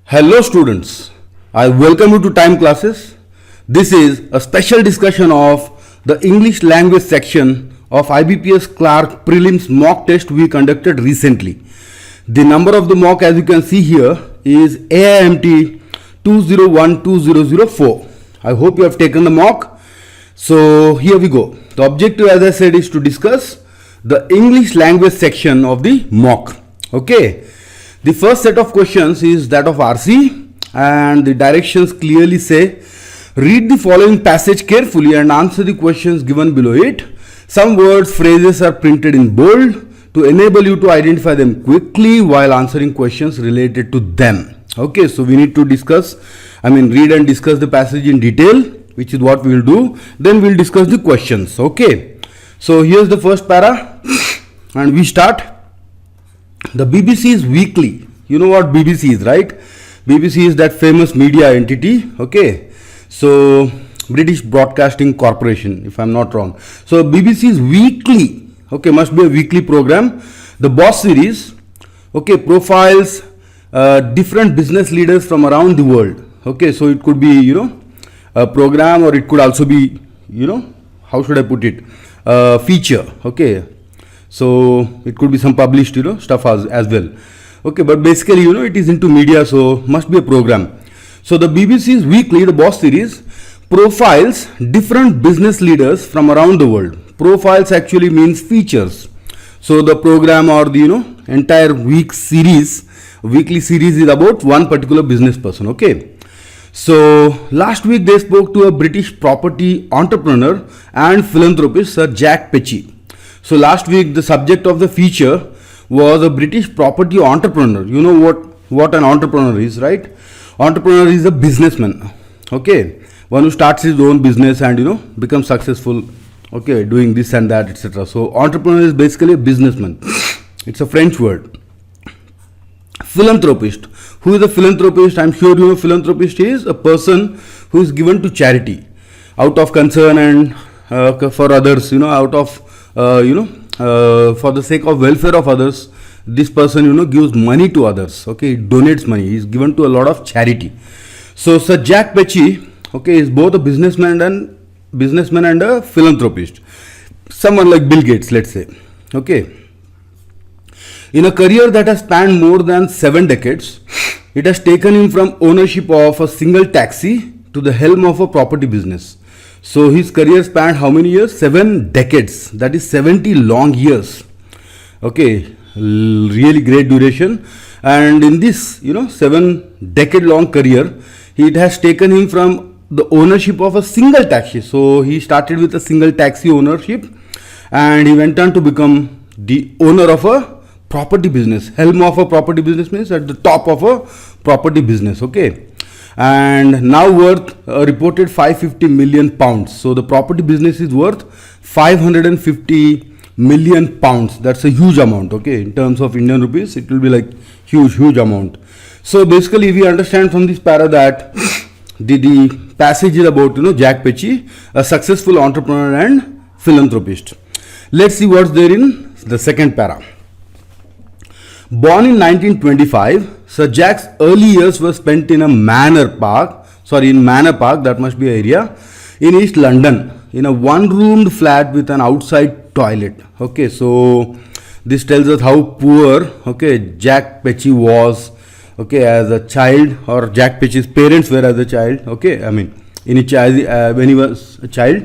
Hello students, I welcome you to Time Classes. This is a special discussion of the English language section of IBPS Clark Prelims mock test we conducted recently. The number of the mock, as you can see here, is AIMT 2012004. I hope you have taken the mock. So here we go. The objective, as I said, is to discuss the English language section of the mock. Okay. The first set of questions is that of RC, and the directions clearly say, read the following passage carefully and answer the questions given below it. Some words, phrases are printed in bold to enable you to identify them quickly while answering questions related to them. Okay, so we need to read and discuss the passage in detail, which is what we will do. Then we will discuss the questions. Okay, so here's the first para, and we start. The BBC is weekly. You know what BBC is, right? BBC is that famous media entity. Okay, so British Broadcasting Corporation, if I'm not wrong. So BBC is weekly. Okay, must be a weekly program. The Boss series, okay, profiles different business leaders from around the world. Okay, so it could be, a program, or it could also be, how should I put it, feature. Okay, so it could be some published, stuff as well. Okay, but basically, it is into media, so must be a program. So the BBC's weekly, the Boss series, profiles different business leaders from around the world. Profiles actually means features. So the program, or the entire weekly series is about one particular business person. Okay. So last week they spoke to a British property entrepreneur and philanthropist, Sir Jack Petchey. So last week the subject of the feature was a British property entrepreneur. You know what an entrepreneur is, right? Entrepreneur is a businessman. Okay, one who starts his own business and becomes successful. Okay, doing this and that, etc. So entrepreneur is basically a businessman. It's a French word. Philanthropist. Who is a philanthropist? I'm sure you know philanthropist is a person who is given to charity out of concern and for others. Out of for the sake of welfare of others, this person gives money to others. Okay, he donates money. He is given to a lot of charity. So Sir Jack Petchey, okay, is both a businessman and a philanthropist. Someone like Bill Gates, let's say. Okay, in a career that has spanned more than 7 decades, it has taken him from ownership of a single taxi to the helm of a property business. So his career spanned how many years? 7 decades. That is 70 long years. Okay, really great duration. And in this, 7-decade long career, it has taken him from the ownership of a single taxi. So he started with a single taxi ownership, and he went on to become the owner of a property business. Helm of a property business means at the top of a property business. Okay. And now worth a reported 550 million pounds. So the property business is worth 550 million pounds. That's a huge amount. Okay, in terms of Indian rupees, it will be like huge amount. So basically, we understand from this para that the passage is about Jack Petchey, a successful entrepreneur and philanthropist. Let's see what's there in the second para. Born in 1925, Sir Jack's early years were spent in Manor Park, that must be an area, in East London, in a one-roomed flat with an outside toilet. Okay, so this tells us how poor, Jack Petchey was, as a child, or Jack Petchey's parents were as a child. Okay, when he was a child,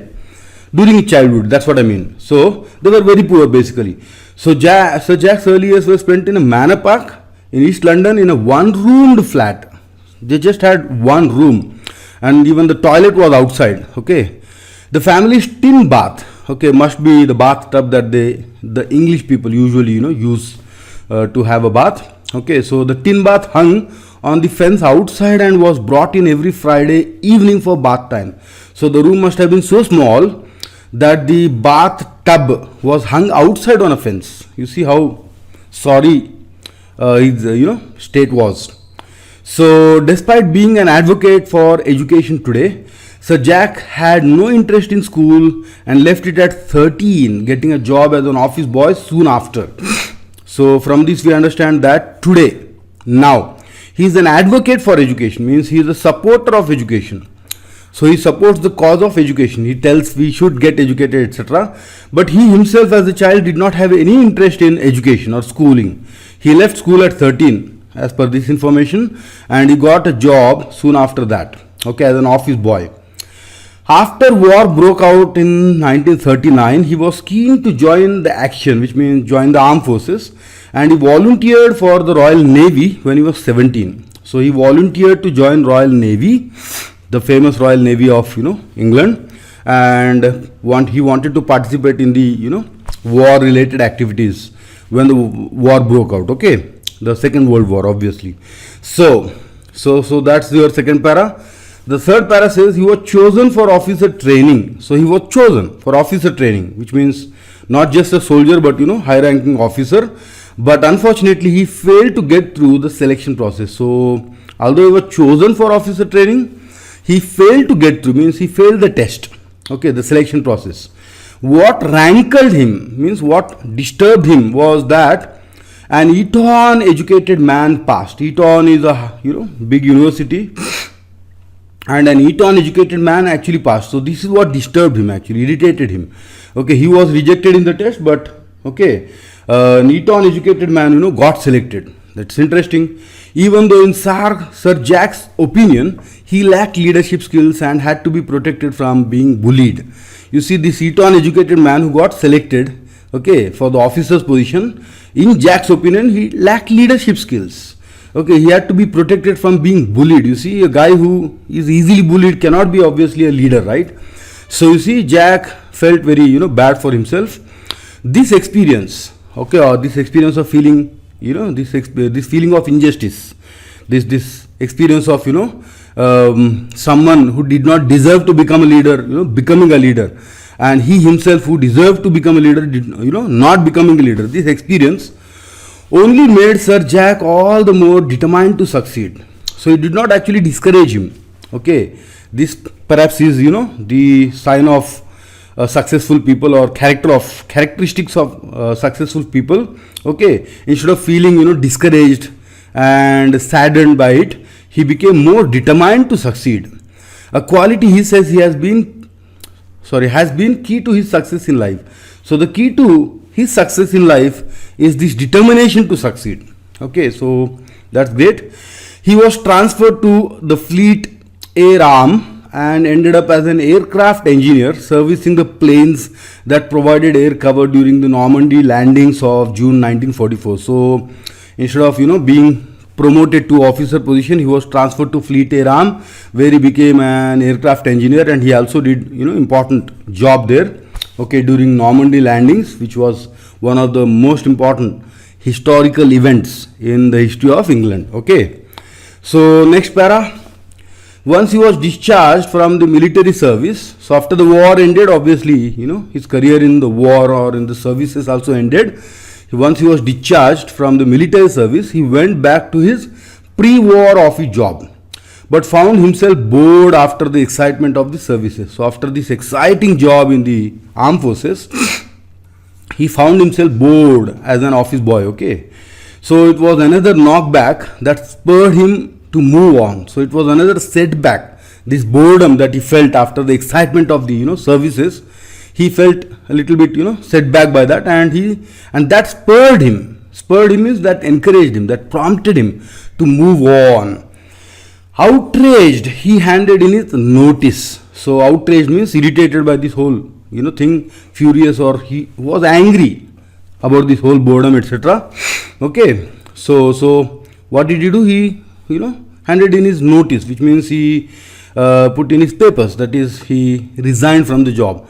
during his childhood, that's what I mean. So they were very poor basically. So Sir Jack's early years were spent in a Manor Park in East London in a one-roomed flat. They just had one room, and even the toilet was outside. Okay, the family's tin bath, must be the bathtub that the English people usually use to have a bath. Okay, so the tin bath hung on the fence outside and was brought in every Friday evening for bath time. So the room must have been so small that the bathtub was hung outside on a fence. You see how sorry his state was. So despite being an advocate for education today, Sir Jack had no interest in school and left it at 13, getting a job as an office boy soon after. So from this we understand that today, now, He is an advocate for education, means he is a supporter of education. So he supports the cause of education. He tells we should get educated, etc. But he himself as a child did not have any interest in education or schooling. He left school at 13 as per this information, and he got a job soon after that, okay, as an office boy. After war broke out in 1939, he was keen to join the action, which means join the armed forces, and he volunteered for the Royal Navy when he was 17. So he volunteered to join Royal Navy, the famous Royal Navy of England, and he wanted to participate in the war related activities when the war broke out. Okay, the Second World War, obviously. So that's your second para. The third para says he was chosen for officer training. So he was chosen for officer training, which means not just a soldier but high ranking officer. But unfortunately he failed to get through the selection process. So although he was chosen for officer training, he failed to get through, means he failed the test, okay, the selection process. What rankled him, means what disturbed him, was that an Eton educated man passed. Eton is a big university, and an Eton educated man actually passed. So this is what disturbed him, actually irritated him. Okay, he was rejected in the test, but okay, an Eton educated man got selected. That's interesting. Even though in Sir Jack's opinion, he lacked leadership skills and had to be protected from being bullied. You see, this Eton educated man who got selected, okay, for the officer's position, in Jack's opinion, he lacked leadership skills. Okay, he had to be protected from being bullied. You see, a guy who is easily bullied cannot be obviously a leader, right? So you see, Jack felt very, bad for himself. This experience, okay, or this experience of feeling, this feeling of injustice, this experience of someone who did not deserve to become a leader, becoming a leader, and he himself who deserved to become a leader did not becoming a leader. This experience only made Sir Jack all the more determined to succeed. So it did not actually discourage him. Okay, this perhaps is the sign of successful people, or characteristics of successful people. Okay, instead of feeling discouraged and saddened by it, he became more determined to succeed. A quality he says has been key to his success in life. So the key to his success in life is this determination to succeed. Okay, so that's great. He was transferred to the Fleet Air Arm and ended up as an aircraft engineer servicing the planes that provided air cover during the Normandy landings of June 1944. So instead of being promoted to officer position, he was transferred to Fleet Air Arm, where he became an aircraft engineer, and he also did important job there, okay, during Normandy landings, which was one of the most important historical events in the history of England. Okay, so next para. Once he was discharged from the military service, so after the war ended, obviously, his career in the war or in the services also ended. Once he was discharged from the military service, he went back to his pre-war office job, but found himself bored after the excitement of the services. So after this exciting job in the armed forces, he found himself bored as an office boy. Okay, so it was another knockback that spurred him to move on. So it was another setback, this boredom that he felt after the excitement of the services. He felt a little bit set back by that, and that spurred him means that encouraged him, that prompted him to move on. Outraged, he handed in his notice. So outraged means irritated by this whole thing, furious, or he was angry about this whole boredom, etc. Okay, so what did he do? He handed in his notice, which means he put in his papers, that is, he resigned from the job.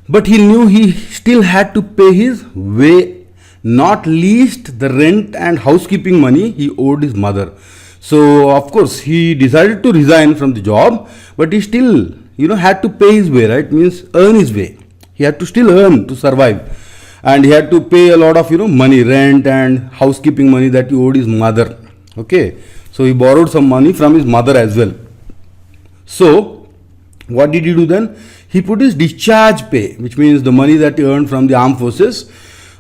But he knew he still had to pay his way, not least the rent and housekeeping money he owed his mother. So of course he decided to resign from the job, but he still had to pay his way, right? Means earn his way. He had to still earn to survive, and he had to pay a lot of money, rent and housekeeping money that he owed his mother. Okay, so he borrowed some money from his mother as well. So what did he do then? He put his discharge pay, which means the money that he earned from the armed forces,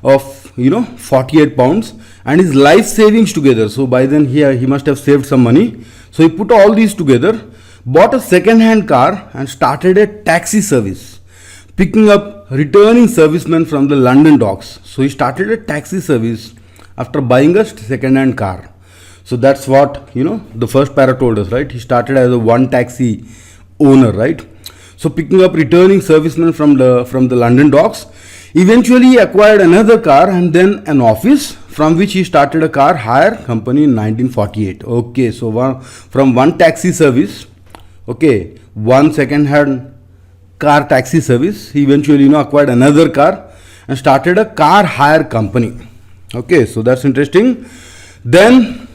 of 48 pounds and his life savings together. So by then he must have saved some money. So he put all these together, bought a second hand car and started a taxi service, picking up returning servicemen from the London docks. So he started a taxi service after buying a second hand car. So that's what the first para told us, right? He started as a one taxi owner, right? So picking up returning servicemen from the London docks. Eventually he acquired another car and then an office, from which he started a car hire company in 1948. Okay, so from one taxi service, okay, one second hand car taxi service, he eventually acquired another car and started a car hire company. Okay, so that's interesting. Then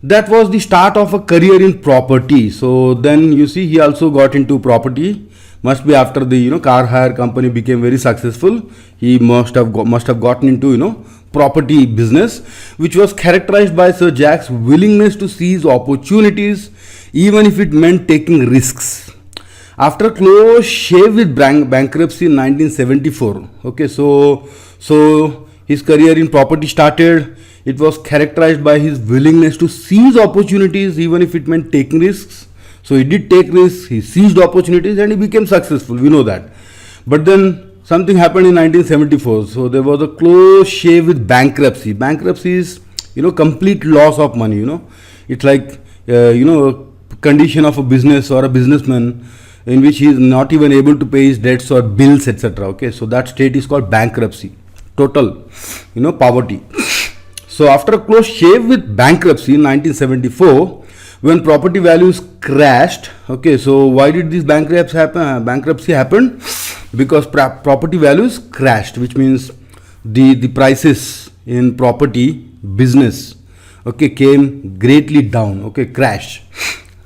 that was the start of a career in property. So then you see he also got into property. Must be after the car hire company became very successful, he must have gotten into property business, which was characterized by Sir Jack's willingness to seize opportunities even if it meant taking risks. After a close shave with bankruptcy in 1974, okay, so his career in property started. It was characterized by his willingness to seize opportunities even if it meant taking risks. So he did take risks, he seized opportunities and he became successful, we know that. But then something happened in 1974. So there was a close shave with bankruptcy. Bankruptcy is, complete loss of money, It's like, a condition of a business or a businessman in which he is not even able to pay his debts or bills, etc. Okay, so that state is called bankruptcy. Total, poverty. So after a close shave with bankruptcy in 1974, when property values crashed, okay, so why did this bankruptcy happen? Because property values crashed, which means the prices in property business, okay, came greatly down, okay, crash,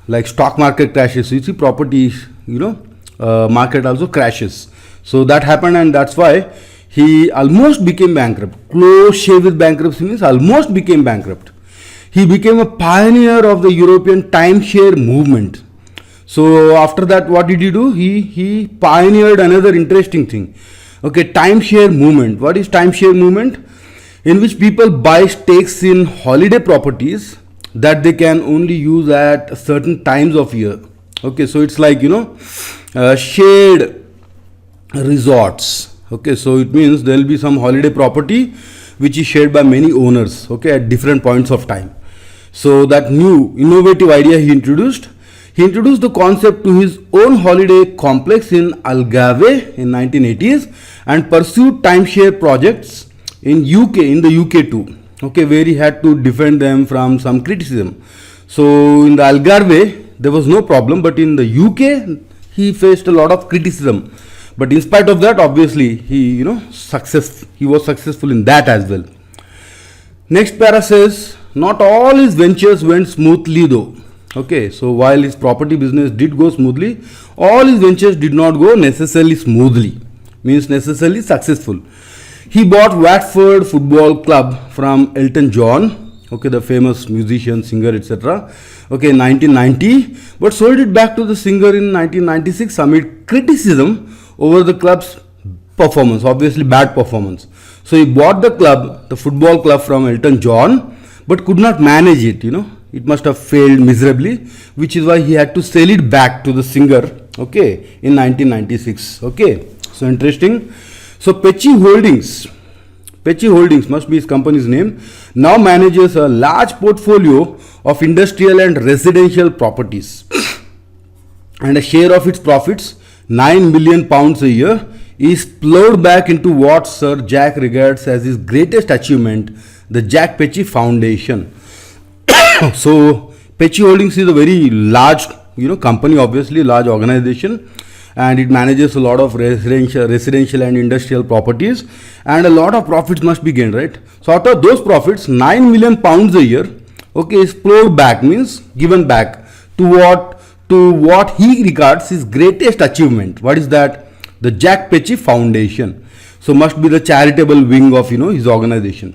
like stock market crashes. So you see property, market also crashes. So that happened, and that's why he almost became bankrupt. Close shave with bankruptcy means almost became bankrupt. He became a pioneer of the European timeshare movement. So after that, what did he do? He pioneered another interesting thing. Okay, timeshare movement. What is timeshare movement? In which people buy stakes in holiday properties that they can only use at certain times of year. Okay, so it's like shared resorts. Okay, so it means there will be some holiday property which is shared by many owners, okay, at different points of time. So that new innovative idea he introduced the concept to his own holiday complex in Algarve in 1980s and pursued timeshare projects in the UK too, okay, where he had to defend them from some criticism. So in the Algarve there was no problem, but in the UK he faced a lot of criticism. But in spite of that, obviously he was successful in that as well. Next para says, not all his ventures went smoothly though. Okay, so while his property business did go smoothly, all his ventures did not go necessarily smoothly, means necessarily successful. He bought Watford Football Club from Elton John, okay, the famous musician, singer, etc. Okay, in 1990, but sold it back to the singer in 1996 amid criticism over the club's performance, obviously bad performance. So he bought the football club from Elton John, but could not manage it, It must have failed miserably, which is why he had to sell it back to the singer, okay, in 1996. Okay, so interesting. So Pecci Holdings must be his company's name, now manages a large portfolio of industrial and residential properties. And a share of its profits, £9 million a year, is plowed back into what Sir Jack regards as his greatest achievement, the Jack Pecci Foundation. So Pecci Holdings is a very large company, obviously large organization, and it manages a lot of residential and industrial properties, and a lot of profits must be gained, right? So out of those profits, £9 million a year, okay, is plowed back, means given back to what he regards his greatest achievement. What is that? The Jack Pecci Foundation. So must be the charitable wing of his organization.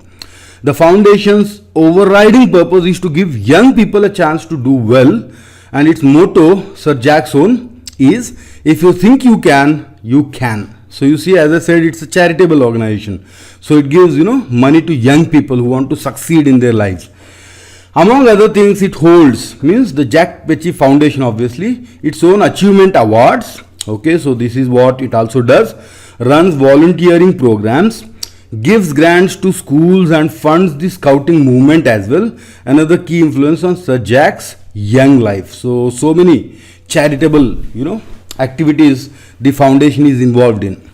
The foundation's overriding purpose is to give young people a chance to do well, and its motto, Sir Jack's own, is, if you think you can, you can. So you see, as I said, it's a charitable organization. So it gives, money to young people who want to succeed in their lives. Among other things, it holds, means the Jack Petchey Foundation, obviously, its own achievement awards. Okay, so this is what it also does. Runs volunteering programs, gives grants to schools and funds the scouting movement as well. Another key influence on Sir Jack's young life. So many charitable, activities the foundation is involved in.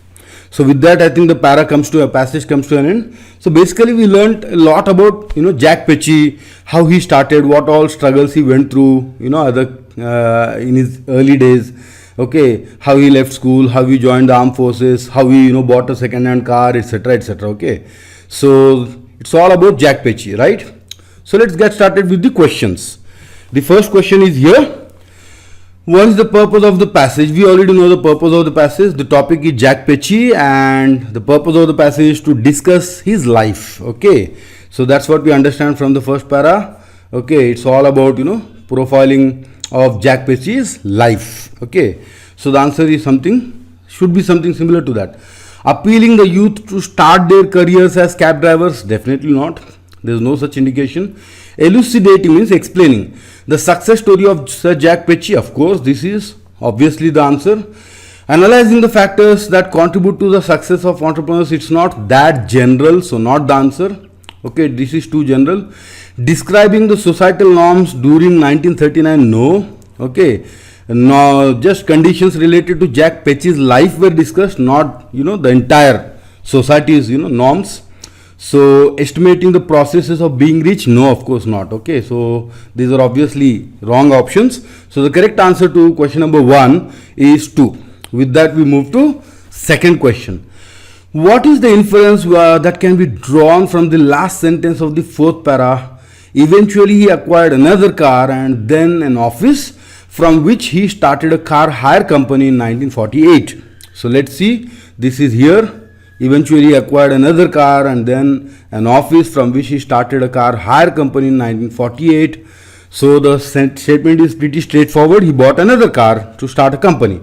So with that, I think the passage comes to an end. So basically, we learned a lot about Jack Petchey, how he started, what all struggles he went through, in his early days. Okay, how he left school, how he joined the armed forces, how he bought a second-hand car, etc., etc. Okay, so it's all about Jack Petchey, right? So let's get started with the questions. The first question is here. What is the purpose of the passage? We already know the purpose of the passage. The topic is Jack Petchey, and the purpose of the passage is to discuss his life. Okay, so that's what we understand from the first para. Okay, it's all about profiling of Jack Petchey's life. Okay, so the answer is should be something similar to that. Appealing the youth to start their careers as cab drivers? Definitely not. There is no such indication. Elucidating means explaining the success story of Sir Jack Petchey. Of course, this is obviously the answer. Analyzing the factors that contribute to the success of entrepreneurs. It's not that general, so not the answer. Okay, this is too general. Describing the societal norms during 1939. No. Okay, no, just conditions related to Jack Petchey's life were discussed, not the entire society's norms. So estimating the processes of being rich? No, of course not. Okay, so these are obviously wrong options. So the correct answer to question number 1 is 2. With that, we move to second question. What is the inference that can be drawn from the last sentence of the fourth para? Eventually he acquired another car and then an office, from which he started a car hire company in 1948. So let's see, this is here. Eventually acquired another car and then an office, from which he started a car hire company in 1948. So the statement is pretty straightforward. He bought another car to start a company.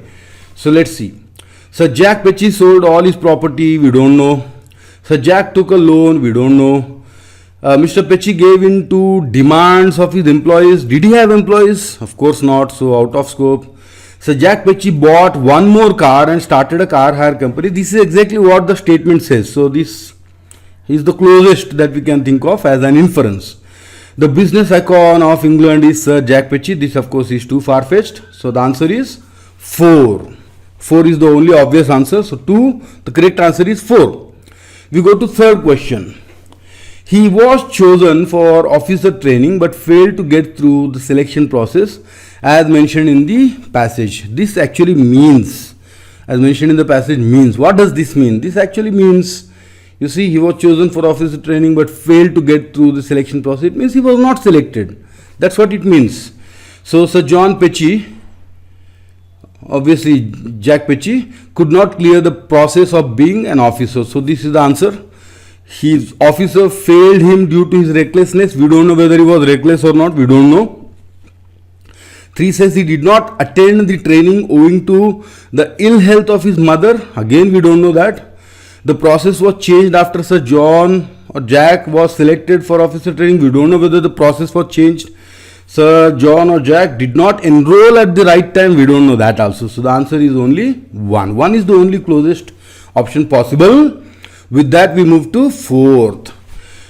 So let's see. Sir Jack Petchey sold all his property. We don't know. Sir Jack took a loan. We don't know. Mr. Petchey gave in to demands of his employees. Did he have employees? Of course not. So out of scope. So Jack Petchey bought one more car and started a car hire company. This is exactly what the statement says. So this is the closest that we can think of as an inference. The business icon of England is Sir Jack Petchey. This of course is too far-fetched. So the answer is 4. 4 is the only obvious answer. So 2, the correct answer is 4. We go to third question. He was chosen for officer training but failed to get through the selection process as mentioned in the passage. This actually means, as mentioned in the passage, means. What does this mean? This actually means, you see, he was chosen for officer training but failed to get through the selection process. It means he was not selected. That's what it means. So Sir John Petchey, obviously Jack Petchey, could not clear the process of being an officer. So this is the answer. His officer failed him due to his recklessness. We don't know whether he was reckless or not. We don't know. 3 says he did not attend the training owing to the ill health of his mother. Again, we don't know that. The process was changed after Sir John or Jack was selected for officer training. We don't know whether the process was changed. Sir John or Jack did not enroll at the right time. We don't know that also. So the answer is only 1. 1 is the only closest option possible. With that, we move to fourth.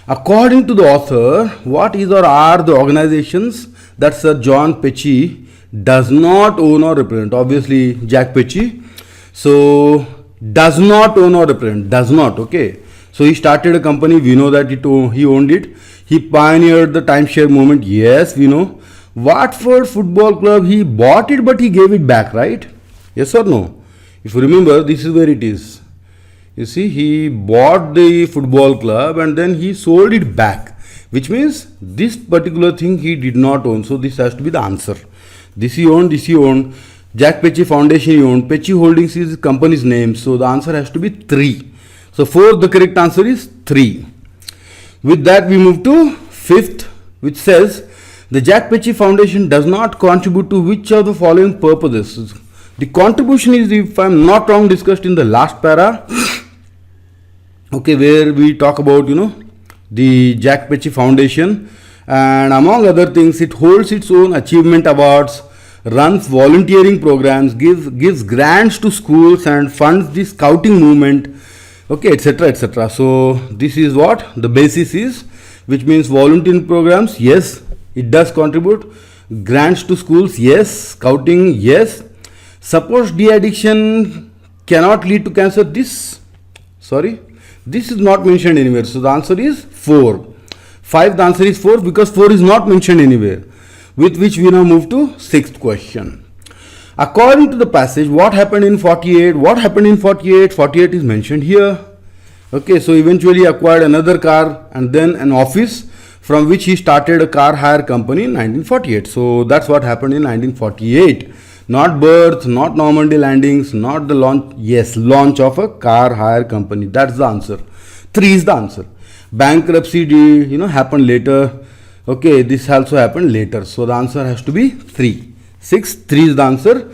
According to the author, what is or are the organizations that Sir John Petchey does not own or represent? Obviously, Jack Petchey. So, does not own or represent. Does not, okay. So, he started a company. We know that he owned it. He pioneered the timeshare movement. Yes, we know. Watford Football Club, he bought it but he gave it back, right? Yes or no? If you remember, this is where it is. You see, he bought the football club and then he sold it back, which means this particular thing he did not own. So this has to be the answer. This he owned, this he owned. Jack Petchey Foundation he owned. Petchey Holdings is the company's name. So the answer has to be 3. So 4, the correct answer is 3. With that, we move to 5th, which says the Jack Petchey Foundation does not contribute to which of the following purposes? The contribution is, if I'm not wrong, discussed in the last para. Okay, where we talk about, the Jack Petchey Foundation, and among other things, it holds its own achievement awards, runs volunteering programs, gives grants to schools, and funds the scouting movement, okay, etc., etc. So this is what the basis is, which means volunteering programs, yes, it does contribute. Grants to schools, yes. Scouting, yes. Suppose de-addiction cannot lead to cancer, this is not mentioned anywhere. So the answer is 4. 5, the answer is 4, because 4 is not mentioned anywhere. With which we now move to 6th question. According to the passage, what happened in 48? What happened in 48? 48 is mentioned here. Okay, so eventually acquired another car and then an office, from which he started a car hire company in 1948. So that's what happened in 1948. Not birth, not Normandy landings, not the launch. Yes, launch of a car hire company. That's the answer. 3 is the answer. Bankruptcy, happened later. Okay, this also happened later. So the answer has to be 3. 6, 3 is the answer.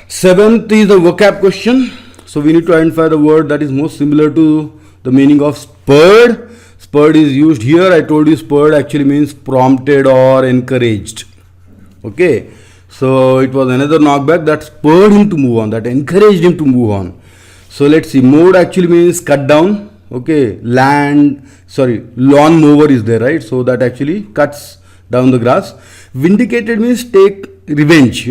7th is the vocab question. So we need to identify the word that is most similar to the meaning of spurred. Spurred is used here. I told you spurred actually means prompted or encouraged. Okay. So it was another knockback that spurred him to move on, that encouraged him to move on. So let's see. Mowed actually means cut down. Okay. Lawn mower is there, right? So that actually cuts down the grass. Vindicated means take revenge,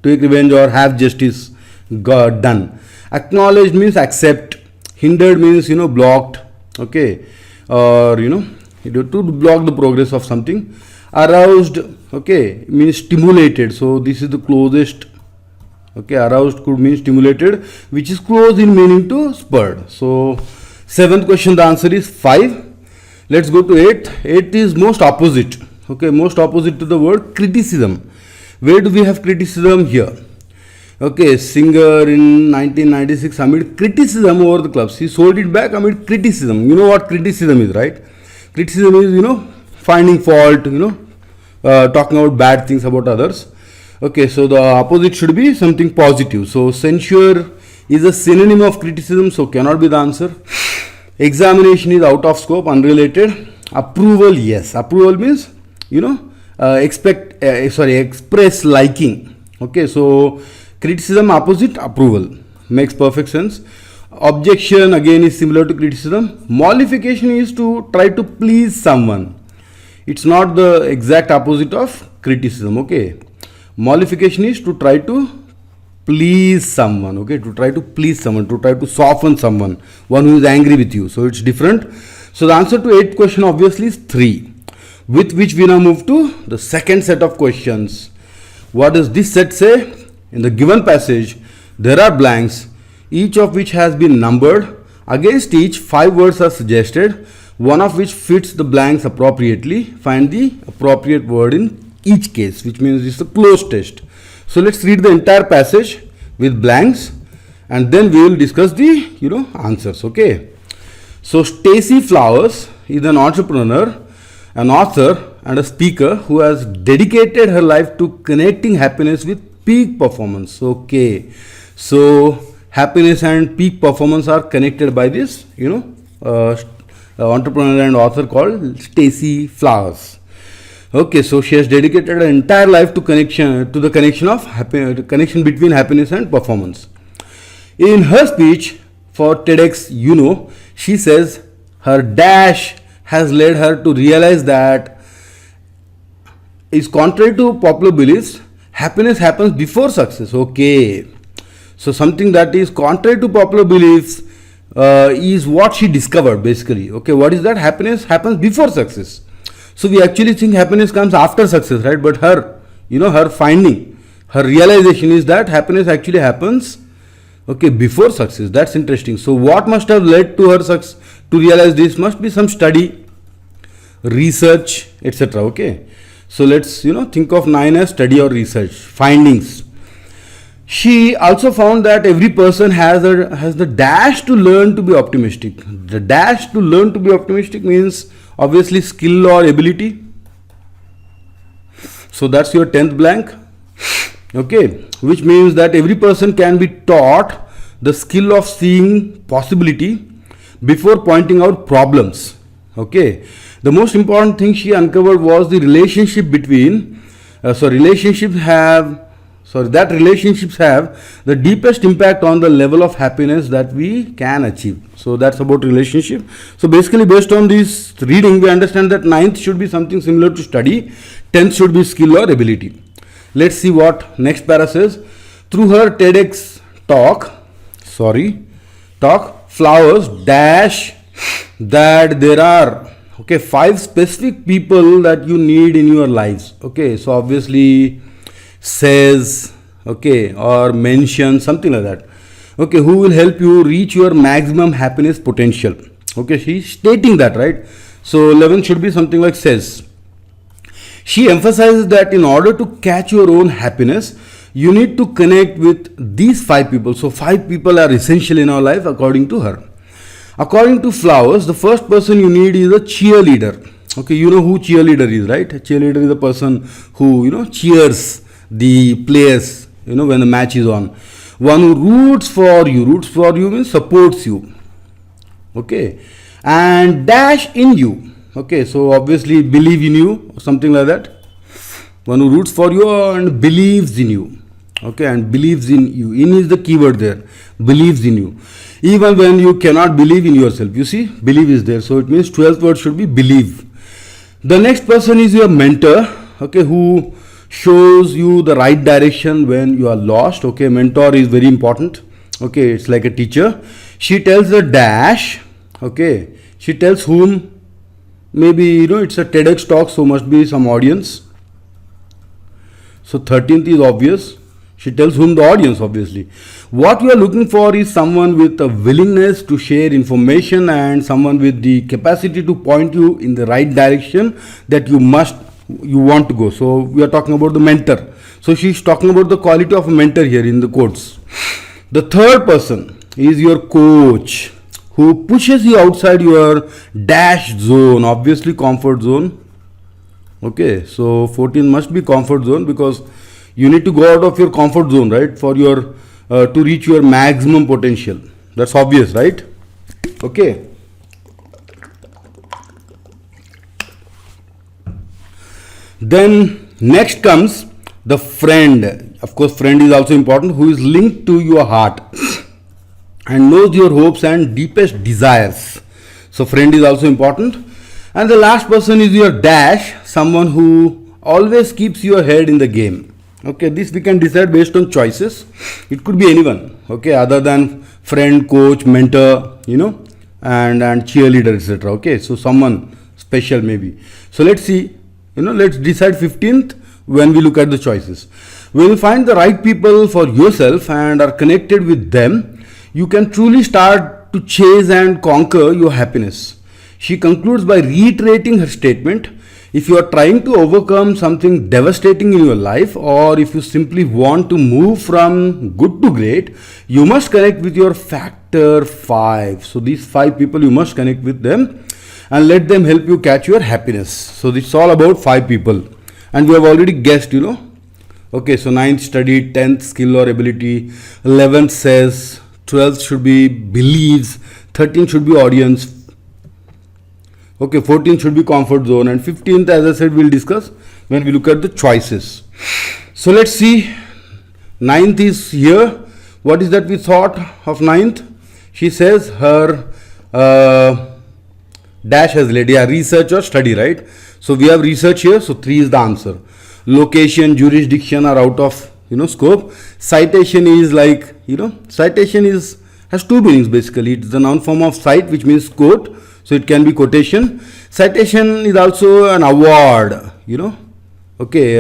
take revenge or have justice done. Acknowledged means accept. Hindered means, blocked. Okay. Or, to block the progress of something. Aroused, okay, means stimulated. So this is the closest. Okay, aroused could mean stimulated, which is close in meaning to spurred. So 7th question, the answer is 5. Let's go to 8th. 8th is most opposite. Okay, most opposite to the word criticism. Where do we have criticism? Here. Okay, singer in 1996 amid criticism over the clubs. He sold it back amid criticism. You know what criticism is, right? Criticism is, finding fault, talking about bad things about others. Okay, so the opposite should be something positive. So censure is a synonym of criticism, so cannot be the answer. Examination is out of scope, unrelated. Approval, yes. Approval means, express liking. Okay, so criticism opposite approval, makes perfect sense. Objection again is similar to criticism. Mollification is to try to please someone. It's not the exact opposite of criticism. Okay, mollification is to try to please someone. Okay, to try to please someone, to try to soften someone, one who is angry with you. So it's different. So the answer to 8th question obviously is 3. With which we now move to the second set of questions. What does this set say? In the given passage, there are blanks, each of which has been numbered. Against each, 5 words are suggested, one of which fits the blanks appropriately. Find the appropriate word in each case, which means it's a closed test. So let's read the entire passage with blanks, and then we will discuss the answers. Okay. So Stacey Flowers is an entrepreneur, an author, and a speaker who has dedicated her life to connecting happiness with peak performance. Okay, so happiness and peak performance are connected by this, entrepreneur and author called Stacey Flowers. Okay, so she has dedicated her entire life to the connection between happiness and performance. In her speech for TEDx, she says her dash has led her to realize that is contrary to popular beliefs, happiness happens before success. Okay, so something that is contrary to popular beliefs is what she discovered basically. Okay, what is that? Happiness happens before success. So we actually think happiness comes after success, right? But her, her finding, her realization is that happiness actually happens, okay, before success. That's interesting. So what must have led to her to realize this? Must be some study, research, etc. Okay. So let's, think of 9 as study or research, findings. She also found that every person has the dash to learn to be optimistic. The dash to learn to be optimistic means obviously skill or ability. So that's your 10th blank. Okay, which means that every person can be taught the skill of seeing possibility before pointing out problems. Okay, the most important thing she uncovered was the relationship between that relationships have the deepest impact on the level of happiness that we can achieve. So that's about relationship. So basically, based on this reading, we understand that ninth should be something similar to study, 10th should be skill or ability. Let's see what next para says. Through her TEDx talk, Flowers dash that there are 5 specific people that you need in your lives. Okay, so obviously says or mention something like that. Okay, who will help you reach your maximum happiness potential. Okay, she's stating that, right? So 11 should be something like says. She emphasizes that in order to catch your own happiness, you need to connect with these 5 people. So 5 people are essential in our life according to her. According to Flowers, the first person you need is a cheerleader. Okay, you know who cheerleader is, right? A cheerleader is a person who, cheers the players, when the match is on. One who roots for you means supports you. Okay, and dash in you. Okay, so obviously believe in you or something like that. One who roots for you and believes in you. Okay, and believes in you. In is the keyword there. Believes in you. Even when you cannot believe in yourself. You see, believe is there. So it means 12th word should be believe. The next person is your mentor. Okay, who shows you the right direction when you are lost. Okay, mentor is very important. Okay, it's like a teacher. She tells a dash. Okay, she tells whom. Maybe it's a TEDx talk, so must be some audience. So 13th is obvious. She tells whom, the audience, obviously. What you are looking for is someone with a willingness to share information and someone with the capacity to point you in the right direction that you want to go. So we are talking about the mentor. So she's talking about the quality of a mentor here in the quotes. The third person is your coach, who pushes you outside your dash zone, obviously comfort zone. Okay, so 14 must be comfort zone because you need to go out of your comfort zone, right, for your to reach your maximum potential. That's obvious, right? Okay. Then next comes the friend. Of course, friend is also important, who is linked to your heart and knows your hopes and deepest desires. So friend is also important. And the last person is your dash, someone who always keeps your head in the game. Okay, this we can decide based on choices. It could be anyone, okay, other than friend, coach, mentor, and cheerleader, etc. Okay, so someone special maybe. So let's see, let's decide 15th when we look at the choices. When you find the right people for yourself and are connected with them, you can truly start to chase and conquer your happiness. She concludes by reiterating her statement. If you are trying to overcome something devastating in your life, or if you simply want to move from good to great, you must connect with your factor 5. So these 5 people, you must connect with them and let them help you catch your happiness. So this is all about 5 people. And we have already guessed, Okay, so 9th study, 10th skill or ability, 11th says, 12th should be believes, 13th should be audience. Okay, 14th should be comfort zone, and 15th, as I said, we'll discuss when we look at the choices. So let's see. 9th is here. What is that we thought of 9th? She says her dash has led. Yeah, research or study, right? So we have research here. So 3 is the answer. Location, jurisdiction are out of scope. Citation is like citation has 2 meanings basically. It's the noun form of cite, which means quote. So it can be quotation. Citation is also an award, okay,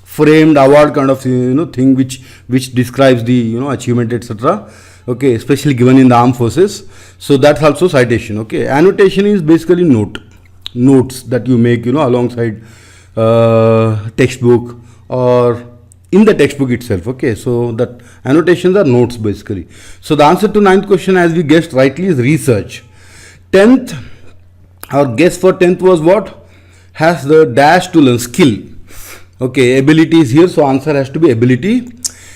framed award kind of thing which describes the achievement, etc. Okay, especially given in the armed forces. So that's also citation. Okay, annotation is basically notes that you make alongside textbook or in the textbook itself. Okay, so that annotations are notes basically. So the answer to 9th question, as we guessed rightly, is research. 10th, our guess for 10th was what? Has the dash to learn, skill. Okay, ability is here, so answer has to be ability.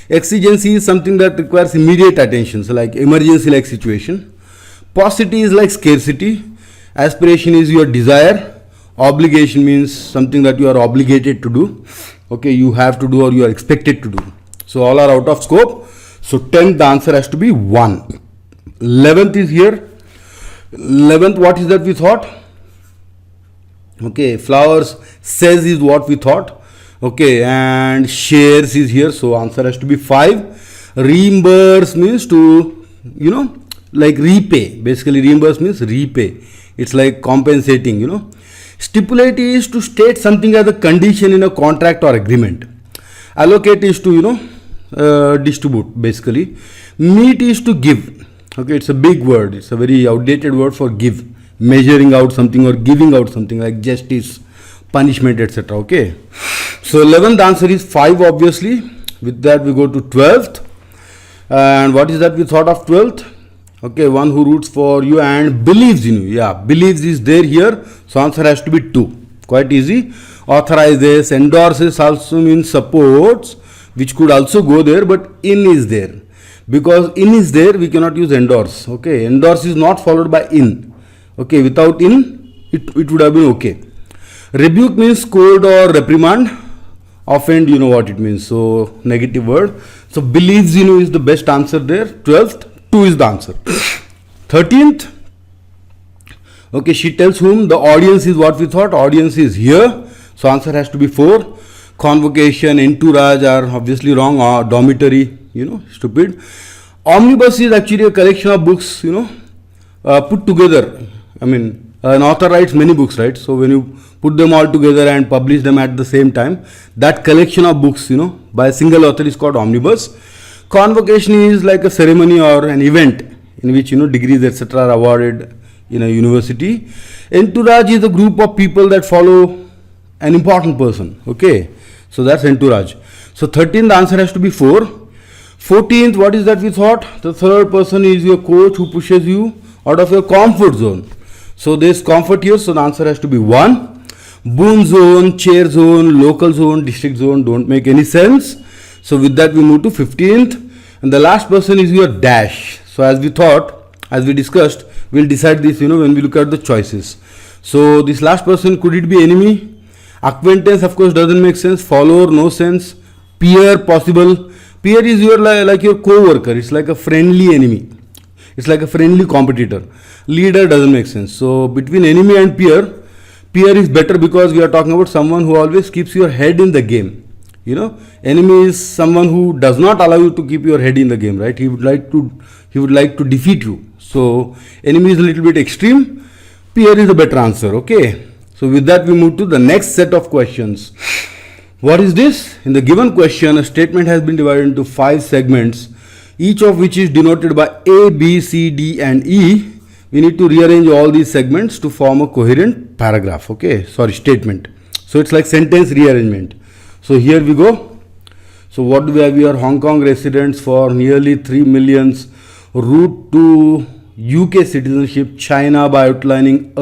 Exigency is something that requires immediate attention, so like emergency like situation. Paucity is like scarcity. Aspiration is your desire. Obligation means something that you are obligated to do. Okay, you have to do or you are expected to do. So all are out of scope. So 10th, the answer has to be 1. 11th is here. 11th, what is that we thought? Okay, flowers says is what we thought. Okay, and shares is here, so answer has to be 5. Reimburse means to, like repay. Basically, reimburse means repay. It's like compensating. Stipulate is to state something as a condition in a contract or agreement. Allocate is to, distribute, basically. Meet is to give. Okay, it's a big word. It's a very outdated word for give. Measuring out something or giving out something like justice, punishment, etc. Okay. So 11th answer is 5, obviously. With that we go to 12th. And what is that we thought of 12th? Okay, one who roots for you and believes in you. Yeah, believes is there here. So answer has to be 2. Quite easy. Authorizes, endorses also means supports, which could also go there, but in is there. Because in is there, we cannot use endorse. Okay, endorse is not followed by in. Okay, without in, it would have been okay. Rebuke means scold or reprimand. Offend, you know what it means. So, negative word. So, believes in you is the best answer there. 12th, 2 is the answer. 13th, okay, she tells whom. The audience is what we thought. Audience is here. So, answer has to be 4. Convocation, entourage are obviously wrong. Or dormitory, stupid. Omnibus is actually a collection of books, put together. I mean, an author writes many books, right? So, when you put them all together and publish them at the same time, that collection of books, by a single author is called omnibus. Convocation is like a ceremony or an event in which, degrees, etc. are awarded in a university. Entourage is a group of people that follow an important person. Okay, so that's entourage. So 13th answer has to be 4. 14th, what is that we thought? The third person is your coach who pushes you out of your comfort zone. So there's comfort here, so the answer has to be 1. Boom zone, chair zone, local zone, district zone don't make any sense. So with that we move to 15th. And the last person is your dash. So as we thought, as we discussed, we'll decide this, when we look at the choices. So this last person, could it be enemy? Acquaintance, of course, doesn't make sense. Follower, no sense. Peer, possible. Peer is your like your co-worker. It's like a friendly enemy. It's like a friendly competitor. Leader doesn't make sense. So between enemy and peer, peer is better because we are talking about someone who always keeps your head in the game. Enemy is someone who does not allow you to keep your head in the game, right? He would like to defeat you. So enemy is a little bit extreme. Peer is a better answer. Okay. So with that we move to the next set of questions. What is this? In the given question, a statement has been divided into 5 segments, each of which is denoted by A, B, C, D and E. We need to rearrange all these segments to form a coherent paragraph. Okay, statement. So it's like sentence rearrangement. So here we go. So what do we have here? Hong Kong residents for nearly 3 million route to UK citizenship, China by outlining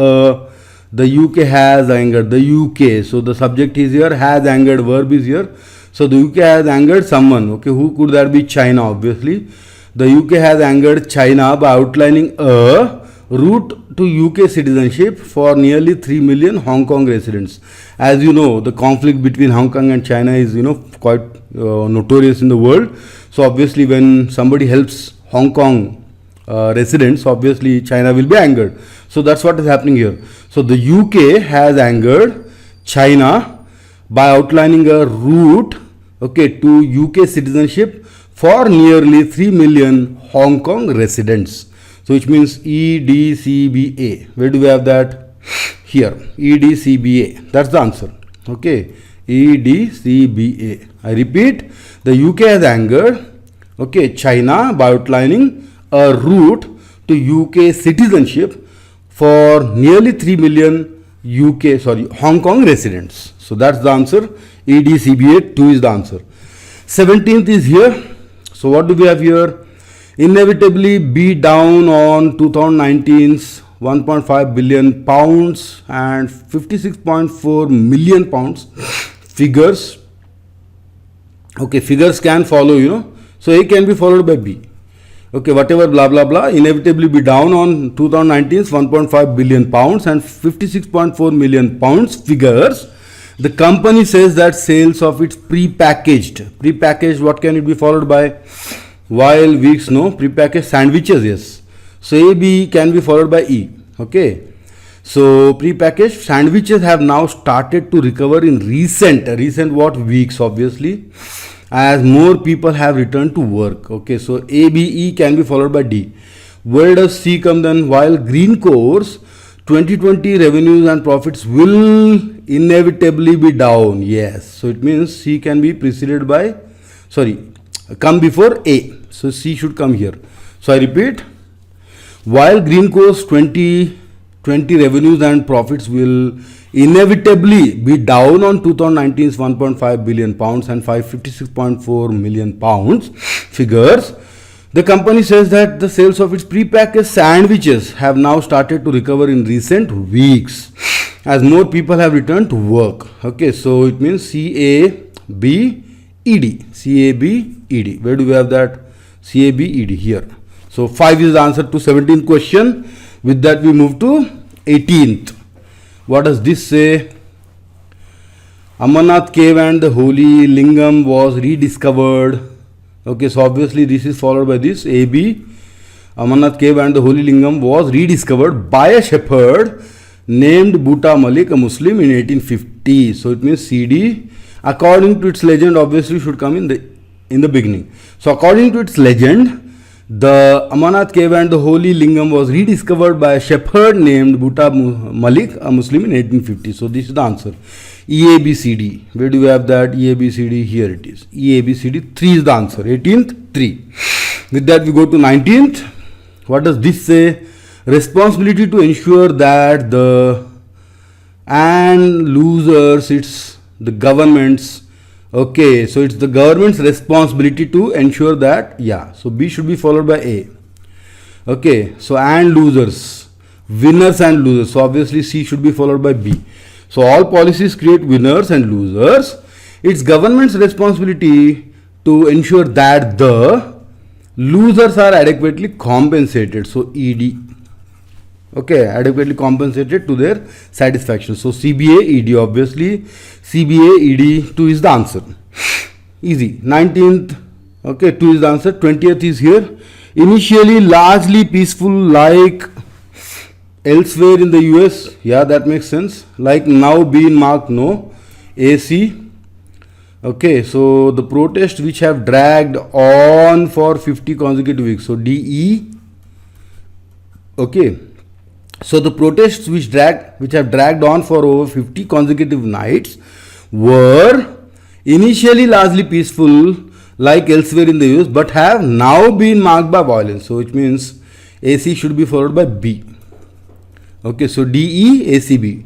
the UK has angered, the UK. So the subject is here, has angered, verb is here. So the UK has angered someone. Okay, who could that be? China, obviously. The UK has angered China by outlining a route to UK citizenship for nearly 3 million Hong Kong residents. As you know, the conflict between Hong Kong and China is, quite notorious in the world. So obviously when somebody helps Hong Kong residents, obviously China will be angered. So that's what is happening here. So the UK has angered China by outlining a route, to UK citizenship for nearly 3 million Hong Kong residents. So which means EDCBA. Where do we have that? Here, EDCBA. That's the answer. Okay, EDCBA. I repeat, the UK has angered, China by outlining a route to UK citizenship for nearly 3 million Hong Kong residents. So that's the answer. EDCBA 2 is the answer. 17th is here. So what do we have here? Inevitably be down on 2019's 1.5 billion pounds and 56.4 million pounds figures Okay, figures can follow, So A can be followed by B. Okay, whatever blah blah blah inevitably be down on 2019's 1.5 billion pounds and 56.4 million pounds figures. The company says that sales of its prepackaged, what can it be followed by? While weeks, no, prepackaged sandwiches, yes. So A, B can be followed by E. Okay. So prepackaged sandwiches have now started to recover in recent what weeks, obviously, as more people have returned to work. Okay, so A, B, E can be followed by D. Where does C come then? While Greencore's 2020 revenues and profits will inevitably be down. Yes, so it means C can be preceded by, come before A. So C should come here. So I repeat, while Greencore's 2020 revenues and profits will inevitably be down on 2019's 1.5 billion pounds and 556.4 million pounds figures, the company says that the sales of its prepackaged sandwiches have now started to recover in recent weeks as more people have returned to work. Okay, so it means CABED. CABED. Where do we have that? CABED here. So 5 is the answer to 17th question. With that we move to 18th. What does this say? Amarnath cave and the holy lingam was rediscovered. Okay, so obviously this is followed by this AB. Amarnath cave and the holy lingam was rediscovered by a shepherd named Bhutta Malik, a Muslim, in 1850. So it means CD. According to its legend, obviously should come in the beginning. So according to its legend, the Amarnath cave and the holy lingam was rediscovered by a shepherd named Bhutta Malik, a Muslim, in 1850. So this is the answer. EABCD. Where do we have that? EABCD. Here it is. EABCD. 3 is the answer. 18th, 3. With that we go to 19th. What does this say? Responsibility to ensure that the and losers, it's the government's. Okay, so it's the government's responsibility to ensure that, yeah. So B should be followed by A. Okay, so and losers, winners and losers. So obviously C should be followed by B. So all policies create winners and losers. It's government's responsibility to ensure that the losers are adequately compensated. So ED. Okay, adequately compensated to their satisfaction. So CBA, ED, obviously CBA, ED, 2 is the answer. Easy. 19th, okay, 2 is the answer. 20th is here. Initially largely peaceful like elsewhere in the US. Yeah, that makes sense. Like now being marked no. AC. Okay, so the protests which have dragged on for 50 consecutive weeks. So DE. Okay. So the protests which have dragged on for over 50 consecutive nights were initially largely peaceful like elsewhere in the US but have now been marked by violence. So it means AC should be followed by B. Okay, so DE, ACB.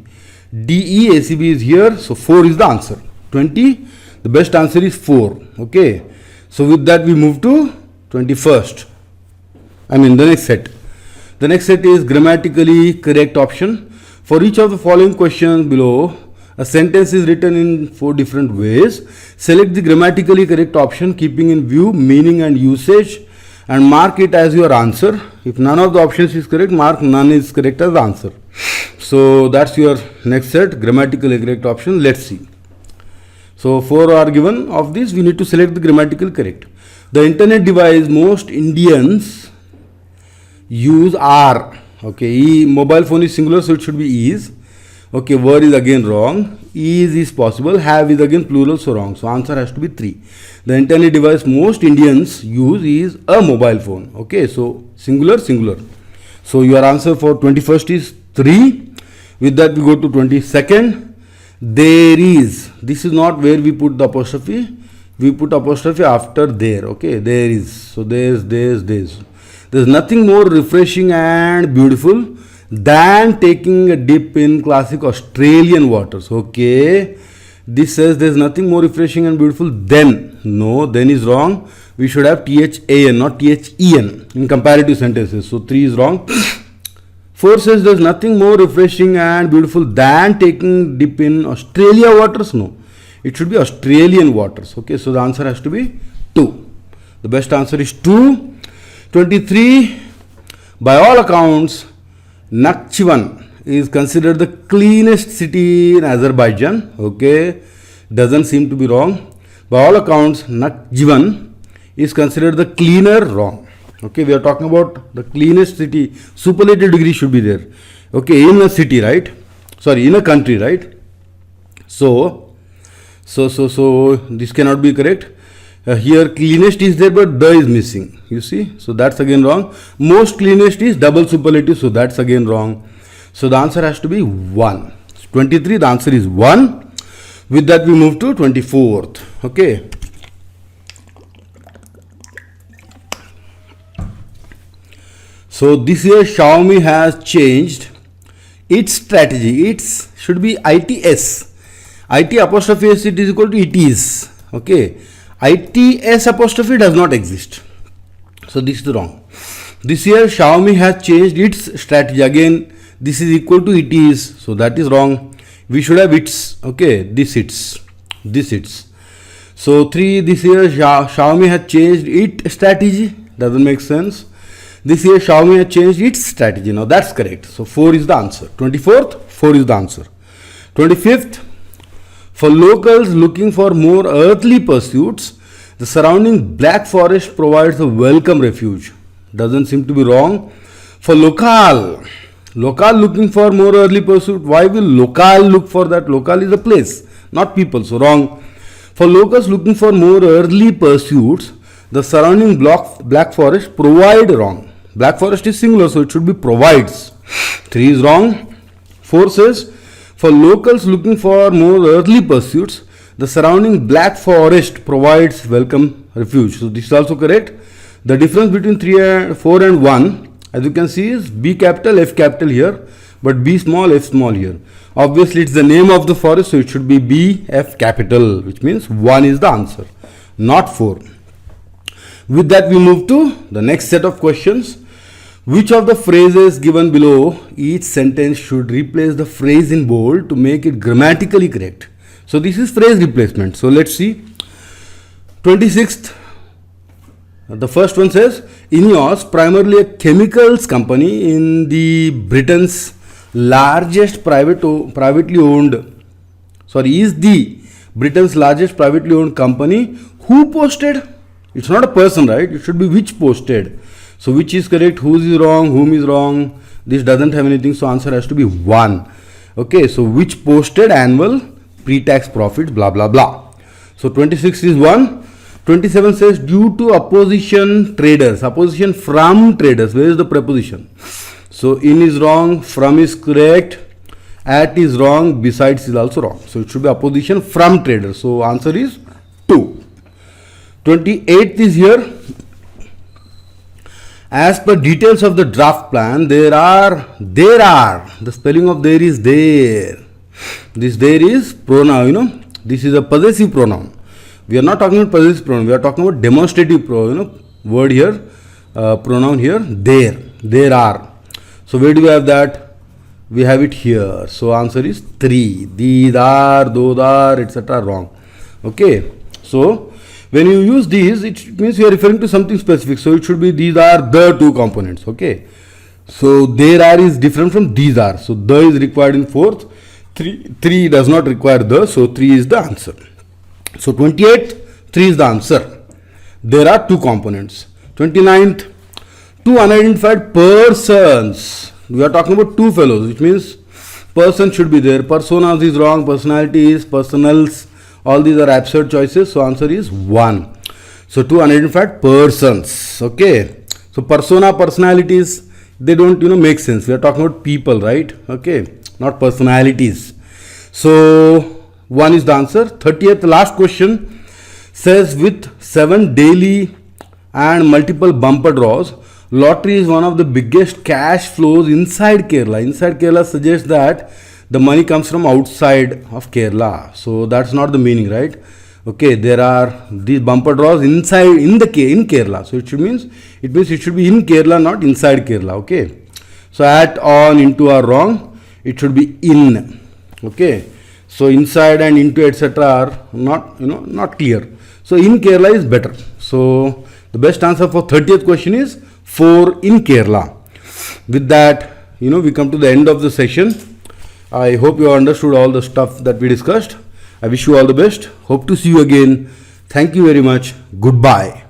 DE, ACB is here. So 4 is the answer. 20, the best answer is 4. Okay, so with that we move to 21st. The next set. The next set is grammatically correct option. For each of the following questions below, a sentence is written in 4 different ways. Select the grammatically correct option keeping in view meaning and usage and mark it as your answer. If none of the options is correct, mark none is correct as the answer. So that's your next set, grammatically correct option. Let's see. So 4 are given. Of this we need to select the grammatically correct. The internet device most Indians use are. Okay, mobile phone is singular, so it should be is. Okay, were is again wrong. Is possible. Have is again plural, so wrong. So answer has to be 3. The internet device most Indians use is a mobile phone. Okay, so singular. So your answer for 21st is 3. With that we go to 22nd. There is. This is not where we put the apostrophe. We put apostrophe after there. Okay, there is. So there's. There's nothing more refreshing and beautiful than taking a dip in classic Australian waters. Okay, this says there's nothing more refreshing and beautiful than. No, then is wrong. We should have THAN, not THEN in comparative sentences. So 3 is wrong. 4 says there's nothing more refreshing and beautiful than taking dip in Australia waters. No, It should be Australian waters. Okay, so the answer has to be 2. The best answer is 2. 23. By all accounts, Nakhchivan is considered the cleanest city in Azerbaijan. Okay, doesn't seem to be wrong. By all accounts, Nakhchivan is considered the cleaner. Wrong. Okay, we are talking about the cleanest city. Superlative degree should be there. Okay, in a city, right? Sorry, in a country, right? So this cannot be correct. Here cleanest is there, but the is missing. You see, so that's again wrong. Most cleanest is double superlative, so that's again wrong. So the answer has to be 1. 23, the answer is 1. With that, we move to 24th. Okay. So this year Xiaomi has changed its strategy. It should be ITS. IT apostrophe S, it is equal to it is. Okay. ITS apostrophe does not exist. So this is wrong. This year Xiaomi has changed its strategy. Again, this is equal to it is. So that is wrong. We should have its. Okay. This its. So 3, this year Xiaomi has changed its strategy. Doesn't make sense. This year Xiaomi has changed its strategy. Now that's correct. So 4 is the answer. 24th, 4 is the answer. 25th, for locals looking for more earthly pursuits, the surrounding Black Forest provides a welcome refuge. Doesn't seem to be wrong. For local looking for more earthly pursuit, why will local look for that? Local is a place, not people. So wrong. For locals looking for more earthly pursuits, the surrounding Black Forest provide. Wrong. Black Forest is singular, so it should be provides. 3 is wrong. 4 says, for locals looking for more earthly pursuits, the surrounding Black Forest provides welcome refuge. So this is also correct. The difference between 4 and 1, as you can see, is B capital, F capital here, but B small, F small here. Obviously, it's the name of the forest, so it should be B, F capital, which means 1 is the answer, not 4. With that, we move to the next set of questions. Which of the phrases given below each sentence should replace the phrase in bold to make it grammatically correct? So this is phrase replacement. So let's see. 26th. The first one says, INEOS, primarily a chemicals company in the Britain's largest privately owned, is the Britain's largest privately owned company. Who posted? It's not a person, right? It should be which posted. So which is correct, whose is wrong, whom is wrong. This doesn't have anything, so answer has to be 1. Okay, so which posted annual pre-tax profits, blah blah blah. So 26 is 1. 27 says, due to opposition from traders. Where is the preposition? So in is wrong, from is correct, at is wrong, besides is also wrong. So it should be opposition from traders. So answer is 2. 28th is here. As per details of the draft plan, there are, the spelling of there is there. This there is pronoun, this is a possessive pronoun. We are not talking about possessive pronoun, we are talking about demonstrative word here, pronoun here, there are. So where do we have that? We have it here. So answer is 3. These are, those are, etc. wrong. Okay. So when you use these, it means you are referring to something specific. So it should be these are the 2 components. Okay. So there are is different from these are. So the is required in 4th. 3 does not require the. So 3 is the answer. So 28th, 3 is the answer. There are 2 components. 29th, 2 unidentified persons. We are talking about 2 fellows, which means person should be there. Personas is wrong. Personalities, personals. All these are absurd choices. So answer is 1. So 2 unidentified persons. Okay. So persona, personalities, they don't make sense. We are talking about people, right? Okay. Not personalities. So 1 is the answer. 30th last question says, with 7 daily and multiple bumper draws, lottery is one of the biggest cash flows inside Kerala. Inside Kerala suggests that the money comes from outside of Kerala. So that's not the meaning, right? Okay, there are these bumper draws inside in Kerala. So it means it should be in Kerala, not inside Kerala. Okay. So at, on, into are wrong. It should be in. Okay. So inside and into etc. are not clear. So in Kerala is better. So the best answer for 30th question is 4 in Kerala. With that, we come to the end of the session. I hope you understood all the stuff that we discussed. I wish you all the best. Hope to see you again. Thank you very much. Goodbye.